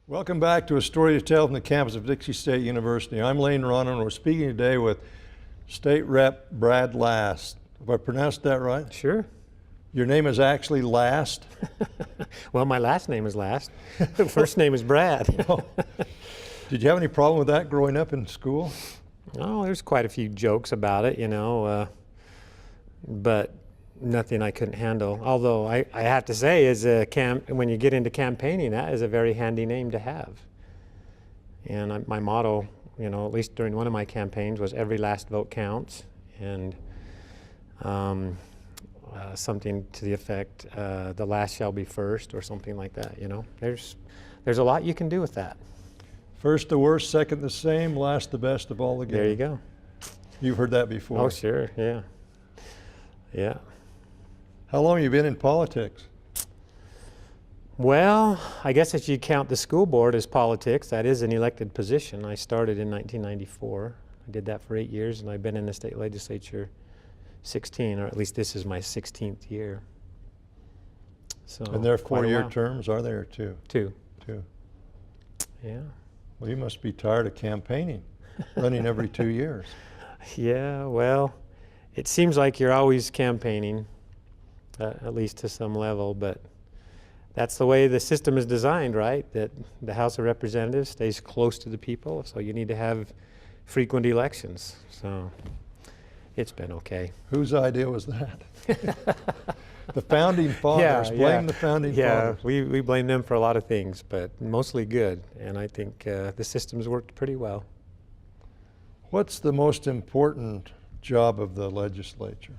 Welcome back to A Story to Tell from the campus of Dixie State University. I'm Lane Ronan, and we're speaking today with State Rep Brad Last. Have I pronounced that right? Sure. Your name is actually Last? Well, my last name is Last. First name is Brad. Oh. Did you have any problem with that growing up in school? Oh, there's quite a few jokes about it, but nothing I couldn't handle. Although I have to say, when you get into campaigning, that is a very handy name to have. And my motto, at least during one of my campaigns, was every last vote counts, and something to the effect, the last shall be first, or something like that. There's a lot you can do with that. First the worst, second the same, last the best of all the game. There you go. You've heard that before. Oh, sure, yeah. Yeah. How long have you been in politics? Well, I guess if you count the school board as politics, that is an elected position. I started in 1994. I did that for 8 years, and I've been in the state legislature 16, or at least this is my 16th year. So. And there are 4-year terms, are there, two? Two. Yeah. Well, you must be tired of campaigning, running every 2 years. Yeah, well, it seems like you're always campaigning, at least to some level, but that's the way the system is designed, right? That the House of Representatives stays close to the people, so you need to have frequent elections. So it's been okay. Whose idea was that? The founding fathers. Blame the founding fathers. Yeah, we blame them for a lot of things, but mostly good, and I think the system's worked pretty well. What's the most important job of the legislature?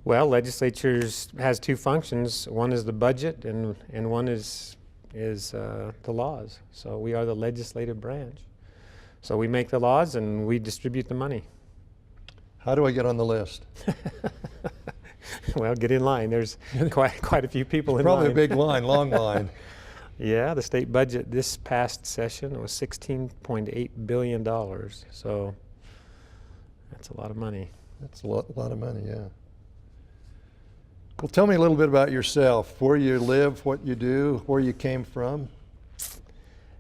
Well, legislatures has two functions. One is the budget, and one is the laws. So we are the legislative branch. So we make the laws and we distribute the money. How do I get on the list? Well, get in line. There's quite a few people in line. Probably a big line, long line. Yeah, the state budget this past session was $16.8 billion. So that's a lot of money. That's a lot of money, yeah. Well, tell me a little bit about yourself, where you live, what you do, where you came from.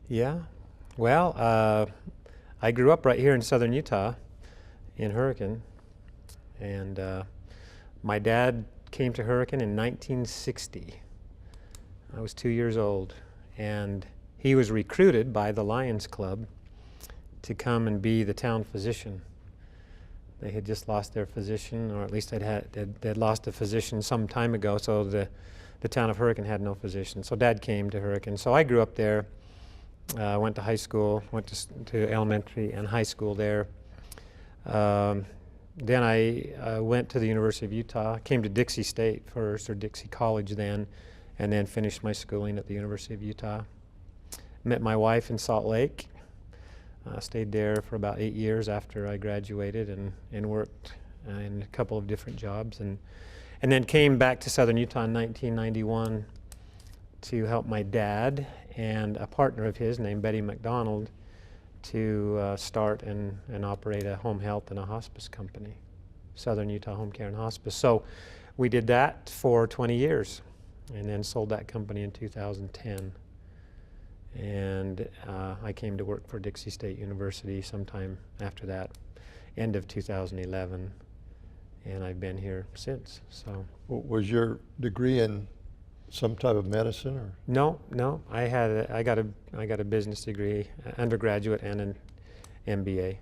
Yeah, well, I grew up right here in southern Utah, in Hurricane, and my dad came to Hurricane in 1960. I was 2 years old, and he was recruited by the Lions Club to come and be the town physician. They had just lost their physician, or at least they'd lost a physician some time ago, so the town of Hurricane had no physician. So Dad came to Hurricane. So I grew up there, went to high school, went to elementary and high school there. Then I went to the University of Utah, came to Dixie State first, or Dixie College then, and then finished my schooling at the University of Utah. Met my wife in Salt Lake. Stayed there for about 8 years after I graduated, and worked in a couple of different jobs, and then came back to southern Utah in 1991 to help my dad and a partner of his named Betty McDonald to start and operate a home health and a hospice company, Southern Utah Home Care and Hospice. So we did that for 20 years and then sold that company in 2010. And I came to work for Dixie State University sometime after that, end of 2011, and I've been here since. So, was your degree in some type of medicine, or? No. I got a business degree, undergraduate and an MBA.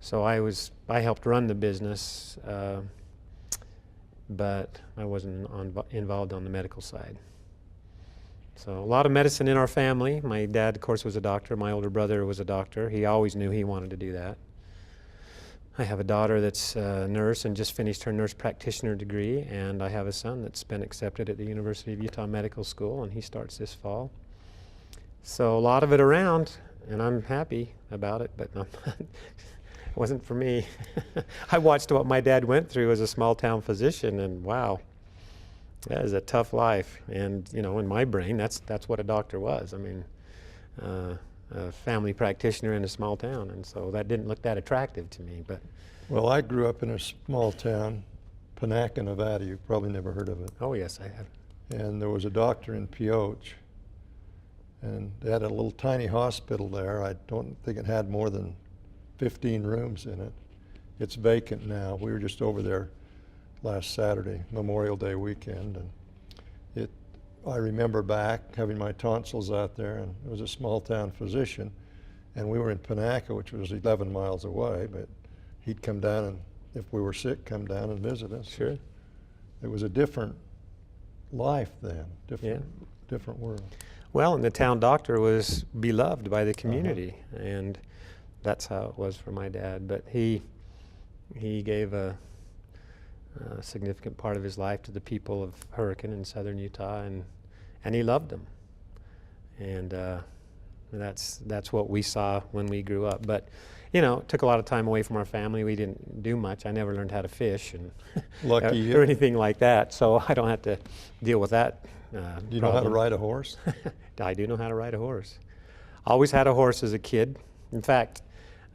So I helped run the business, but I wasn't involved on the medical side. So a lot of medicine in our family. My dad, of course, was a doctor. My older brother was a doctor. He always knew he wanted to do that. I have a daughter that's a nurse and just finished her nurse practitioner degree, and I have a son that's been accepted at the University of Utah Medical School, and he starts this fall. So a lot of it around, and I'm happy about it, but it wasn't for me. I watched what my dad went through as a small town physician, and wow. That is a tough life, and in my brain, that's what a doctor was. I mean, a family practitioner in a small town, and so that didn't look that attractive to me. But well, I grew up in a small town, Panaca, Nevada. You've probably never heard of it. Oh yes, I have. And there was a doctor in Pioche, And they had a little tiny hospital there. I don't think it had more than 15 rooms in it. It's vacant now. We were just over there last Saturday, Memorial Day weekend, and I remember back having my tonsils out there, and it was a small town physician, and we were in Panaca, which was 11 miles away, but he'd come down, and if we were sick, come down and visit us. Sure. It was a different life then, different world. Well, and the town doctor was beloved by the community, and that's how it was for my dad. But he gave a significant part of his life to the people of Hurricane in southern Utah, and he loved them. And that's what we saw when we grew up. But you know, it took a lot of time away from our family. We didn't do much. I never learned how to fish and Lucky you. or anything like that, so I don't have to deal with that. Do you know how to ride a horse? I do know how to ride a horse. Always had a horse as a kid. In fact,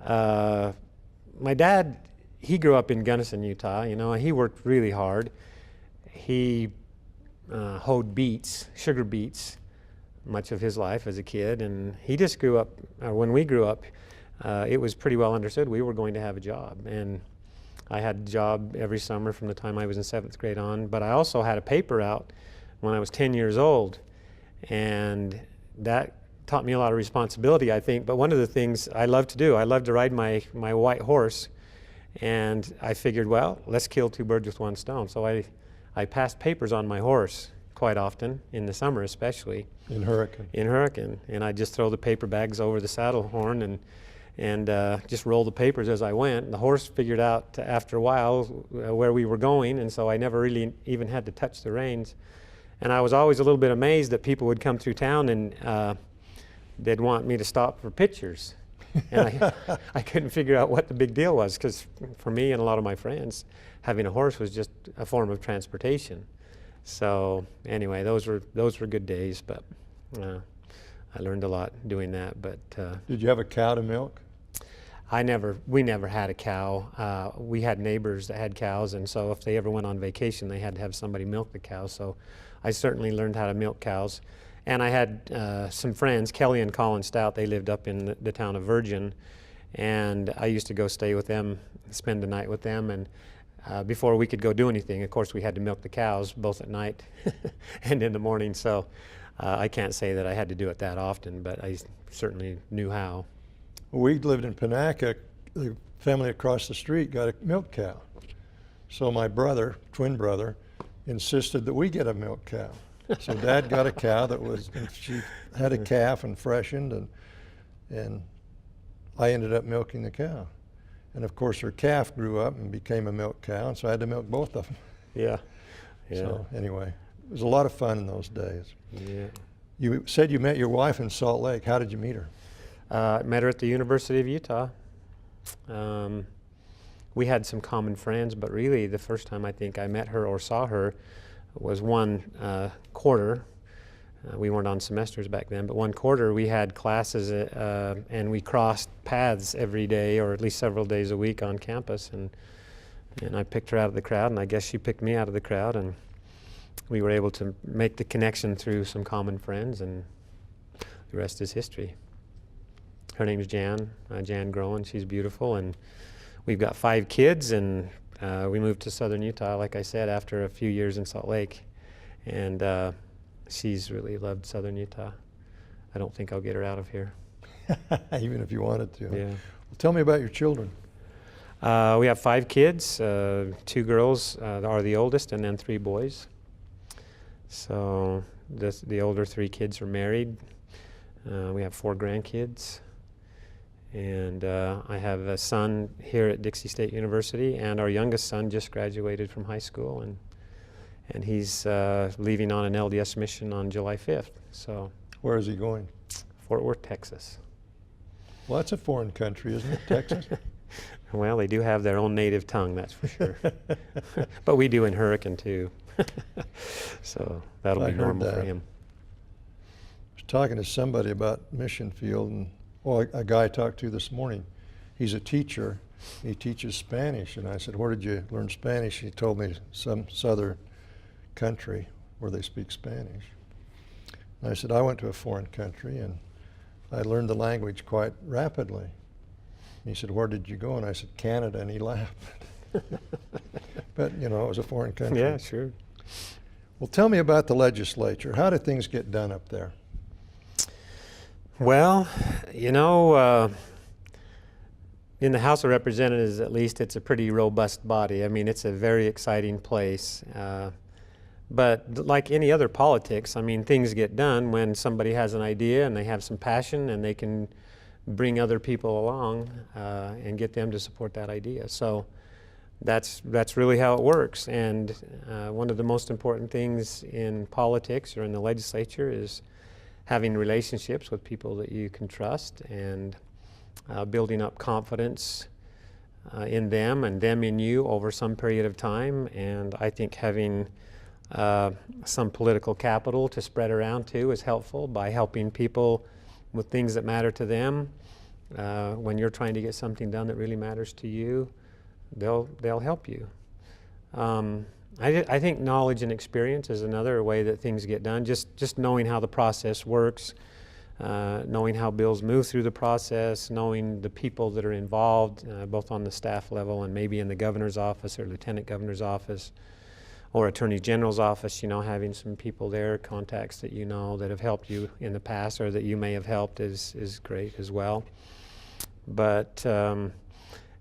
my dad, he grew up in Gunnison, Utah. You know, he worked really hard. He hoed beets, sugar beets, much of his life as a kid, and he just grew up. When we grew up, it was pretty well understood we were going to have a job, and I had a job every summer from the time I was in 7th grade on. But I also had a paper out when I was 10 years old, and that taught me a lot of responsibility, I think. But one of the things I love to do, I love to ride my white horse, and I figured, well, let's kill two birds with one stone. So I passed papers on my horse quite often, in the summer especially. In Hurricane. In Hurricane, and I'd just throw the paper bags over the saddle horn and just roll the papers as I went. And the horse figured out after a while where we were going, and so I never really even had to touch the reins. And I was always a little bit amazed that people would come through town and they'd want me to stop for pictures. And I couldn't figure out what the big deal was, because for me and a lot of my friends, having a horse was just a form of transportation. So anyway, those were good days, but I learned a lot doing that. But did you have a cow to milk? We never had a cow. We had neighbors that had cows, and so if they ever went on vacation, they had to have somebody milk the cows. So I certainly learned how to milk cows. And I had some friends, Kelly and Colin Stout. They lived up in the town of Virgin, and I used to go stay with them, spend the night with them. And before we could go do anything, of course, we had to milk the cows both at night and in the morning. So I can't say that I had to do it that often, but I certainly knew how. We lived in Panaca. The family across the street got a milk cow. So my brother, twin brother, insisted that we get a milk cow. So Dad got a cow she had a calf and freshened, and I ended up milking the cow. And of course her calf grew up and became a milk cow, and so I had to milk both of them. Yeah. So anyway, it was a lot of fun in those days. Yeah. You said you met your wife in Salt Lake. How did you meet her? Met her at the University of Utah. We had some common friends, but really the first time I think I met her or saw her was one quarter. We weren't on semesters back then, but one quarter we had classes and we crossed paths every day, or at least several days a week on campus. And I picked her out of the crowd, and I guess she picked me out of the crowd, and we were able to make the connection through some common friends, and the rest is history. Her name's Jan Groen. She's beautiful, and we've got 5 kids, and we moved to southern Utah, like I said, after a few years in Salt Lake, and she's really loved southern Utah. I don't think I'll get her out of here. Even if you wanted to. Yeah. Well, tell me about your children. We have 5 kids. 2 girls are the oldest, and then 3 boys. So the older 3 kids are married. We have 4 grandkids. And I have a son here at Dixie State University, and our youngest son just graduated from high school, and he's leaving on an LDS mission on July 5th. So Where is he going? Fort Worth, Texas. Well, that's a foreign country, isn't it, Texas? Well, they do have their own native tongue, that's for sure. But we do in Hurricane too. So that'll I be heard normal for that. him. I was talking to somebody about mission field, and a guy I talked to this morning, he's a teacher. He teaches Spanish, and I said, where did you learn Spanish? He told me some southern country where they speak Spanish. And I said, I went to a foreign country and I learned the language quite rapidly. And he said, where did you go? And I said, Canada, and he laughed. But, you know, it was a foreign country. Yeah, sure. Well, tell me about the legislature. How do things get done up there? Well, you know, in the House of Representatives, at least, it's a pretty robust body. I mean, it's a very exciting place. But like any other politics, I mean, things get done when somebody has an idea and they have some passion and they can bring other people along and get them to support that idea. So that's really how it works. And one of the most important things in politics or in the legislature is having relationships with people that you can trust and building up confidence in them and them in you over some period of time. And I think having some political capital to spread around too is helpful by helping people with things that matter to them. When you're trying to get something done that really matters to you, they'll help you. I think knowledge and experience is another way that things get done. Just knowing how the process works, knowing how bills move through the process, knowing the people that are involved, both on the staff level and maybe in the governor's office or lieutenant governor's office or attorney general's office, you know, having some people there, contacts that you know that have helped you in the past or that you may have helped is great as well. But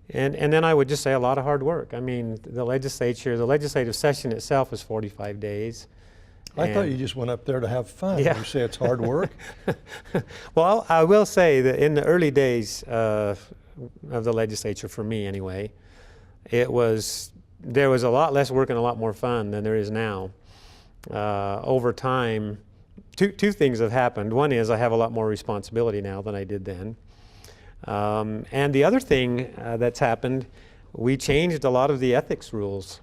and then I would just say a lot of hard work. I mean, the legislative session itself is 45 days. I thought you just went up there to have fun. Yeah. You say it's hard work? Well, I will say that in the early days of the legislature, for me anyway, there was a lot less work and a lot more fun than there is now. Over time, two things have happened. One is I have a lot more responsibility now than I did then. And the other thing that's happened, we changed a lot of the ethics rules.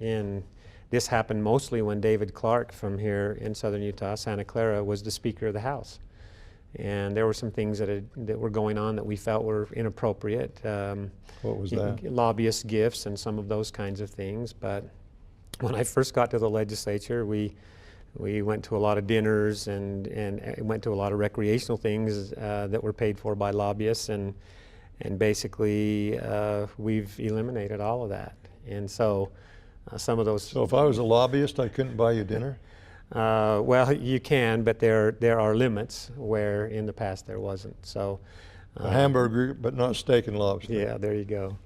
And this happened mostly when David Clark from here in southern Utah, Santa Clara, was the Speaker of the House. And there were some things that were going on that we felt were inappropriate. What was that? Lobbyist gifts and some of those kinds of things. But when I first got to the legislature, we went to a lot of dinners and went to a lot of recreational things that were paid for by lobbyists, and basically we've eliminated all of that. And so some of those. So if I was a lobbyist, I couldn't buy you dinner? Well, you can, but there are limits where in the past there wasn't. So A hamburger, but not steak and lobster. yeah, there you go.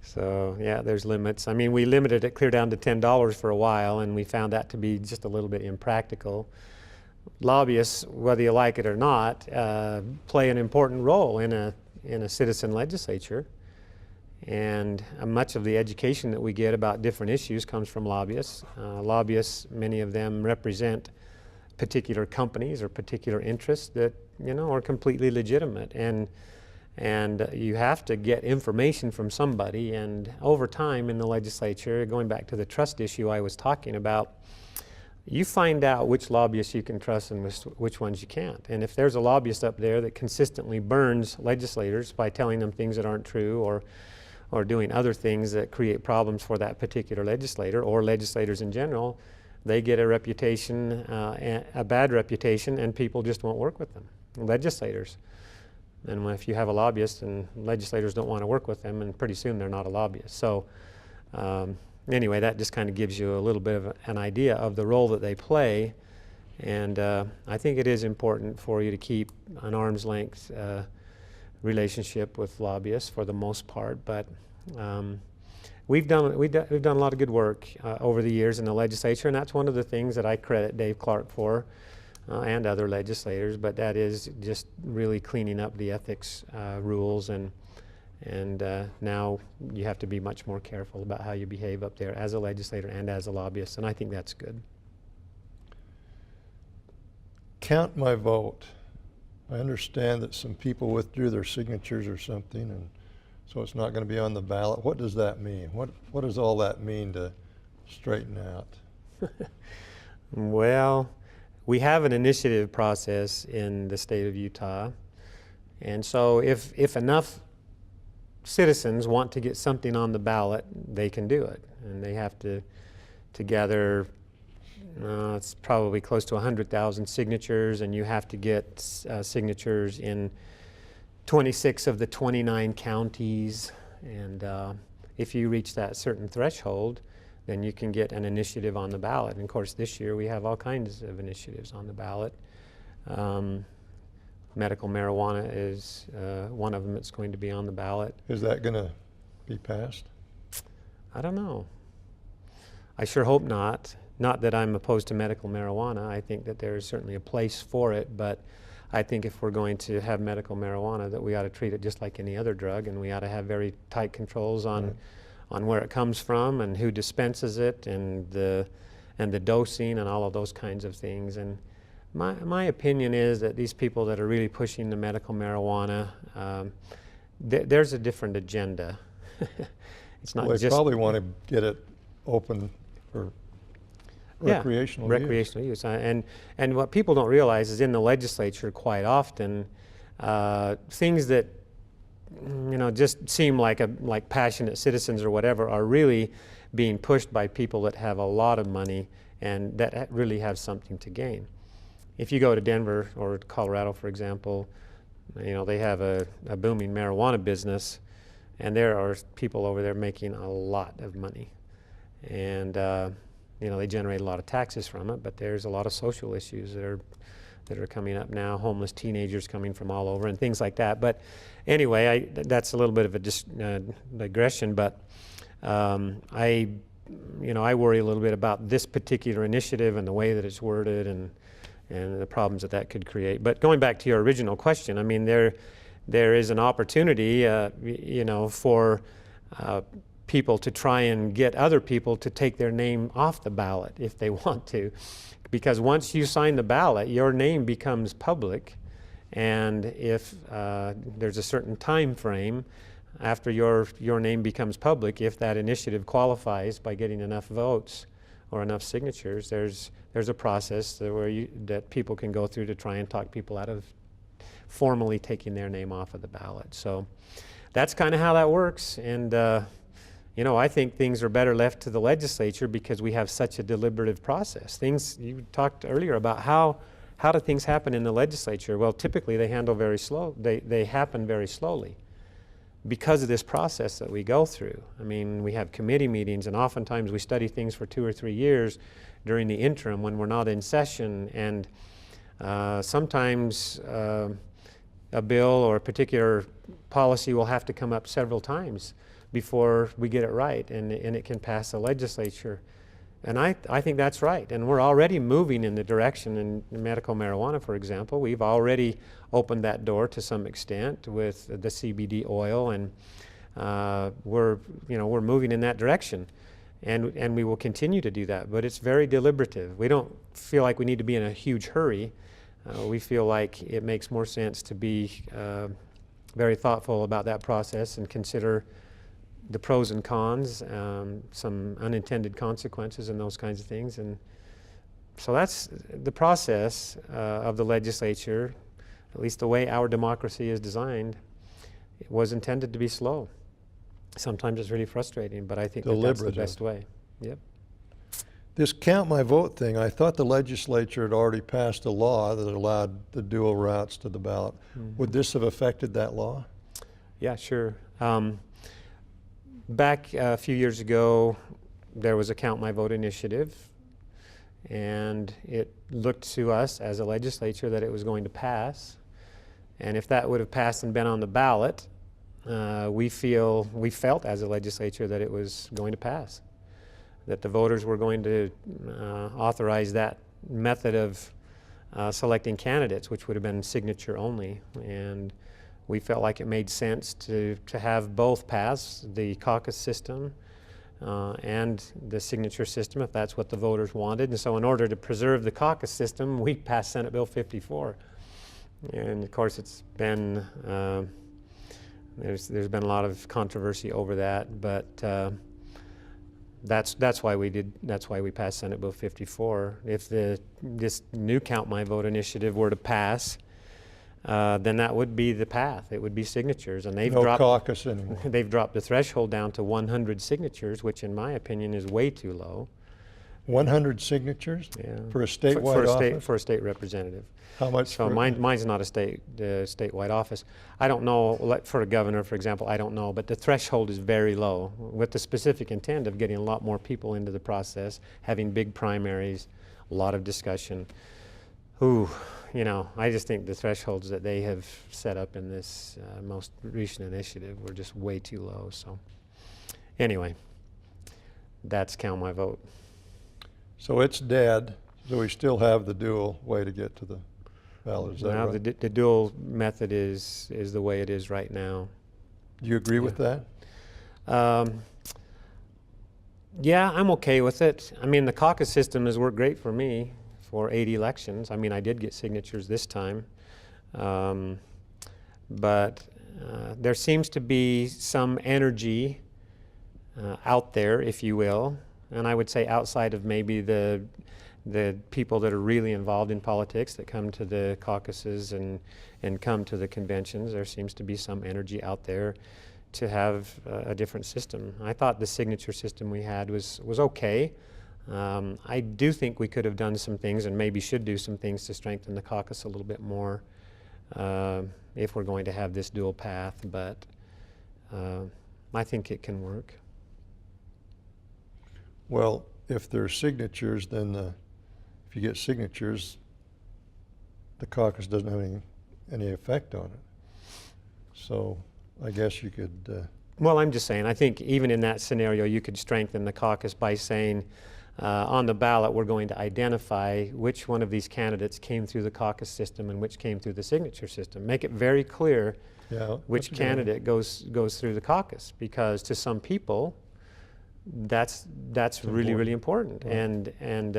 So yeah, there's limits. I mean, we limited it clear down to $10 for a while, and we found that to be just a little bit impractical. Lobbyists, whether you like it or not, play an important role in a citizen legislature. And much of the education that we get about different issues comes from lobbyists. Lobbyists, many of them represent particular companies or particular interests that, you know, are completely legitimate. And you have to get information from somebody. And over time in the legislature, going back to the trust issue I was talking about, you find out which lobbyists you can trust and which ones you can't. And if there's a lobbyist up there that consistently burns legislators by telling them things that aren't true, or doing other things that create problems for that particular legislator or legislators in general, they get a reputation, a bad reputation, and people just won't work with them, legislators. And if you have a lobbyist and legislators don't want to work with them, and pretty soon they're not a lobbyist. So anyway, that just kind of gives you a little bit of an idea of the role that they play. And I think it is important for you to keep an arm's length relationship with lobbyists for the most part, but we've done a lot of good work over the years in the legislature, and that's one of the things that I credit Dave Clark for and other legislators. But that is just really cleaning up the ethics rules, and now you have to be much more careful about how you behave up there as a legislator and as a lobbyist, and I think that's good. Count my vote. I understand that some people withdrew their signatures or something, and so it's not going to be on the ballot. What does that mean? What does all that mean to straighten out? Well, we have an initiative process in the state of Utah, and so if enough citizens want to get something on the ballot, they can do it, and they have to gather it's probably close to 100,000 signatures, and you have to get signatures in 26 of the 29 counties. And if you reach that certain threshold, then you can get an initiative on the ballot. And of course, this year we have all kinds of initiatives on the ballot. Medical marijuana is one of them that's going to be on the ballot. Is that going to be passed? I don't know. I sure hope not. Not that I'm opposed to medical marijuana. I think that there is certainly a place for it, but I think if we're going to have medical marijuana, that we ought to treat it just like any other drug, and we ought to have very tight controls on where it comes from and who dispenses it, and the dosing and all of those kinds of things. And my opinion is that these people that are really pushing the medical marijuana, there's a different agenda. It's not Well, they just probably want to get it open for recreational use. Recreational use. And what people don't realize is in the legislature quite often, things that just seem like passionate citizens or whatever are really being pushed by people that have a lot of money and that really have something to gain. If you go to Denver or Colorado, for example, they have a booming marijuana business, and there are people over there making a lot of money. And they generate a lot of taxes from it, but there's a lot of social issues that are coming up now, homeless teenagers coming from all over and things like that. But anyway, that's a little bit of a digression, but I worry a little bit about this particular initiative and the way that it's worded and the problems that could create. But going back to your original question, I mean, there is an opportunity, for people to try and get other people to take their name off the ballot if they want to. Because once you sign the ballot, your name becomes public, and if there's a certain time frame after your name becomes public, if that initiative qualifies by getting enough votes or enough signatures, there's a process that people can go through to try and talk people out of formally taking their name off of the ballot. So that's kind of how that works. And I think things are better left to the legislature because we have such a deliberative process. You talked earlier about how do things happen in the legislature? Well, typically they happen very slowly because of this process that we go through. I mean, we have committee meetings, and oftentimes we study things for 2 or 3 years during the interim when we're not in session, and sometimes a bill or a particular policy will have to come up several times before we get it right, and it can pass the legislature. And I think that's right. And we're already moving in the direction in medical marijuana, for example. We've already opened that door to some extent with the CBD oil, and we're moving in that direction. And we will continue to do that, but it's very deliberative. We don't feel like we need to be in a huge hurry. We feel like it makes more sense to be very thoughtful about that process and consider the pros and cons, some unintended consequences and those kinds of things. And so that's the process of the legislature, at least the way our democracy is designed. It was intended to be slow. Sometimes it's really frustrating, but I think that's the best way. Yep. This count my vote thing, I thought the legislature had already passed a law that allowed the dual routes to the ballot. Mm-hmm. Would this have affected that law? Yeah, sure. Back a few years ago, there was a Count My Vote initiative, and it looked to us as a legislature that it was going to pass. And if that would have passed and been on the ballot, we felt as a legislature that it was going to pass, that the voters were going to authorize that method of selecting candidates, which would have been signature only. And we felt like it made sense to have both pass, the caucus system and the signature system, if that's what the voters wanted. And so in order to preserve the caucus system, we passed Senate Bill 54. And of course it's been, there's been a lot of controversy over that, but that's why we passed Senate Bill 54. If this new Count My Vote initiative were to pass, then that would be the path. It would be signatures, and they've caucus anymore. They've dropped the threshold down to 100 signatures, which in my opinion is way too low. 100 signatures Yeah. for a statewide for a office? for a state representative. How much So for? mine's not a statewide office. I don't know, like for a governor, for example, I don't know, but the threshold is very low with the specific intent of getting a lot more people into the process, having big primaries, a lot of discussion. Ooh, you know, I just think the thresholds that they have set up in this most recent initiative were just way too low. So anyway, that's count my vote. So it's dead, so we still have the dual way to get to the ballot, is that Now right? the dual method is the way it is right now. Do you agree with that? Yeah, I'm okay with it. I mean, the caucus system has worked great for me for 8 elections. I mean, I did get signatures this time. But there seems to be some energy out there, if you will, and I would say outside of maybe the people that are really involved in politics that come to the caucuses and come to the conventions. There seems to be some energy out there to have a different system. I thought the signature system we had was okay. I do think we could have done some things and maybe should do some things to strengthen the caucus a little bit more if we're going to have this dual path, but I think it can work. Well, if there's signatures, then if you get signatures, the caucus doesn't have any effect on it. So I guess you could. Well, I'm just saying, I think even in that scenario, you could strengthen the caucus by saying, on the ballot, we're going to identify which one of these candidates came through the caucus system and which came through the signature system. Make it very clear Yeah, which that's a good idea. candidate goes through the caucus, because to some people, that's really, really important. Right. And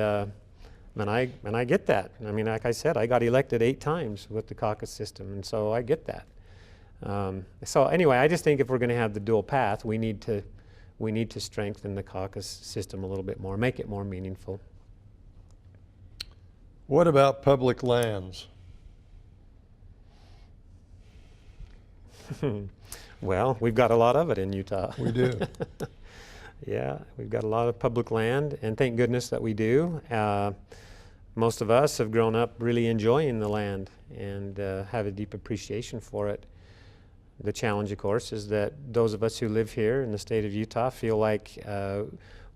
I get that. I mean, like I said, I got elected 8 times with the caucus system, and so I get that. So anyway, I just think if we're going to have the dual path, we need to strengthen the caucus system a little bit more, make it more meaningful. What about public lands? Well, we've got a lot of it in Utah. We do. Yeah, we've got a lot of public land, and thank goodness that we do. Most of us have grown up really enjoying the land and have a deep appreciation for it. The challenge, of course, is that those of us who live here in the state of Utah feel like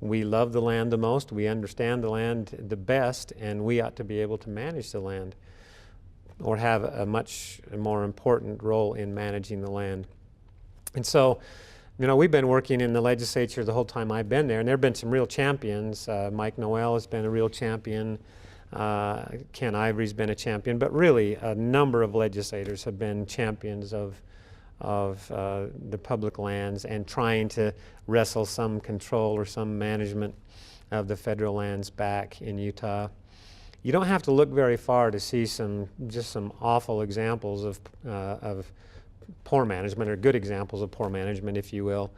we love the land the most, we understand the land the best, and we ought to be able to manage the land or have a much more important role in managing the land. And so, you know, we've been working in the legislature the whole time I've been there, and there have been some real champions. Mike Noel has been a real champion. Ken Ivory's been a champion, but really a number of legislators have been champions of the public lands and trying to wrestle some control or some management of the federal lands back in Utah. You don't have to look very far to see some awful examples of poor management, or good examples of poor management, if you will.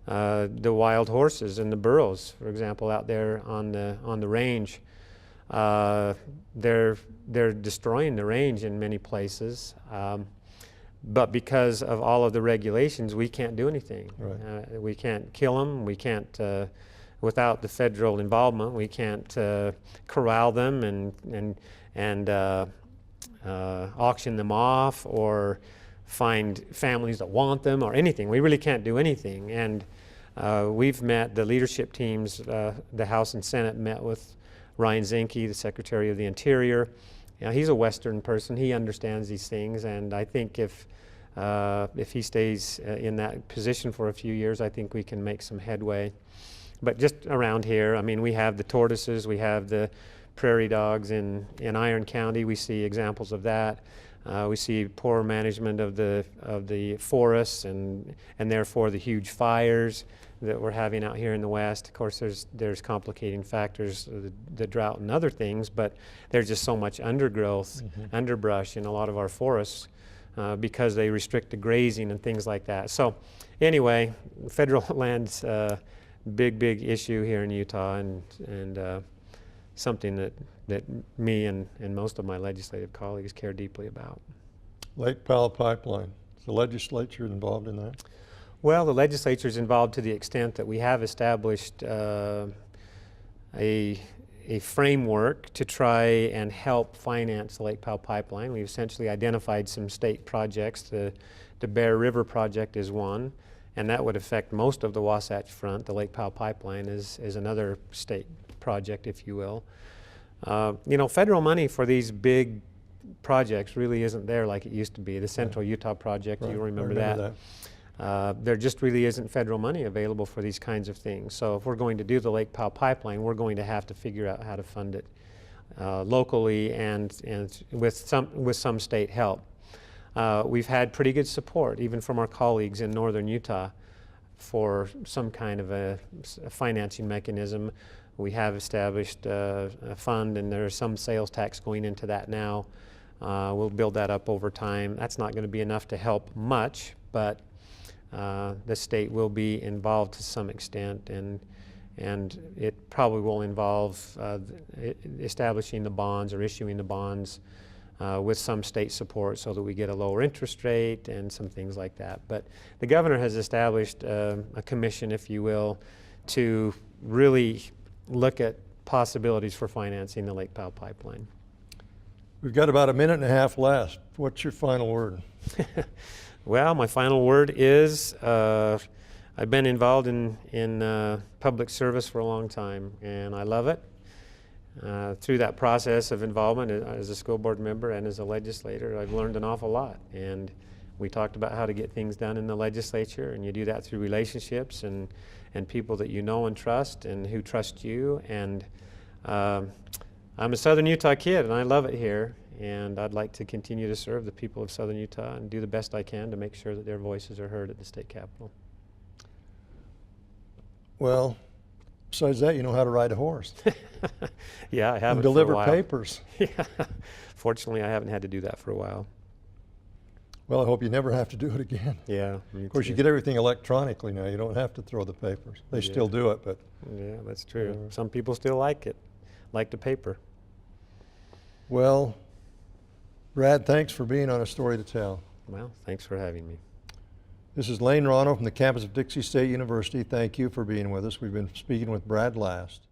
The wild horses and the burros, for example, out there on the range, they're destroying the range in many places. But because of all of the regulations, we can't do anything. Right. We can't kill them. We can't, without the federal involvement, we can't corral them and auction them off or find families that want them or anything. We really can't do anything. And we've met, the leadership teams, the House and Senate met with Ryan Zinke, the Secretary of the Interior. You know, he's a Western person. He understands these things, and I think if he stays in that position for a few years, I think we can make some headway. But just around here, I mean, we have the tortoises, we have the prairie dogs in Iron County. We see examples of that. We see poor management of the forests and therefore the huge fires that we're having out here in the West. Of course, there's complicating factors, the drought and other things, but there's just so much undergrowth, underbrush in a lot of our forests because they restrict the grazing and things like that. So anyway, federal land's a big issue here in Utah, and something that me and most of my legislative colleagues care deeply about. Lake Powell Pipeline, is the legislature involved in that? Well, the legislature is involved to the extent that we have established a a framework to try and help finance the Lake Powell pipeline. We've essentially identified some state projects. The Bear River project is one, and that would affect most of the Wasatch Front. The Lake Powell pipeline is another state project, if you will. You know, federal money for these big projects really isn't there like it used to be. The Central Utah project, Right, you I remember remember that. There just really isn't federal money available for these kinds of things. So if we're going to do the Lake Powell pipeline, we're going to have to figure out how to fund it locally and with some state help. We've had pretty good support, even from our colleagues in northern Utah, for some kind of a financing mechanism. We have established a fund, and there's some sales tax going into that now. We'll build that up over time. That's not going to be enough to help much, but the state will be involved to some extent, and it probably will involve establishing the bonds or issuing the bonds with some state support so that we get a lower interest rate and some things like that. But the governor has established a commission, if you will, to really look at possibilities for financing the Lake Powell pipeline. We've got about a minute and a half left. What's your final word? Well, my final word is I've been involved in public service for a long time, and I love it. Through that process of involvement as a school board member and as a legislator, I've learned an awful lot. And we talked about how to get things done in the legislature, and you do that through relationships and people that you know and trust and who trust you. And I'm a Southern Utah kid, and I love it here. And I'd like to continue to serve the people of Southern Utah and do the best I can to make sure that their voices are heard at the state capitol. Well, besides that, you know how to ride a horse. Yeah, I haven't And deliver for a while. papers. Yeah. Fortunately, I haven't had to do that for a while. Well, I hope you never have to do it again. Yeah. Of course, you get everything electronically now. You don't have to throw the papers. They Yeah. still do it, but Yeah, that's true. Some people still like it, like the paper. well, Brad, thanks for being on A Story to Tell. Well, thanks for having me. This is Lane Ronno from the campus of Dixie State University. Thank you for being with us. We've been speaking with Brad Last.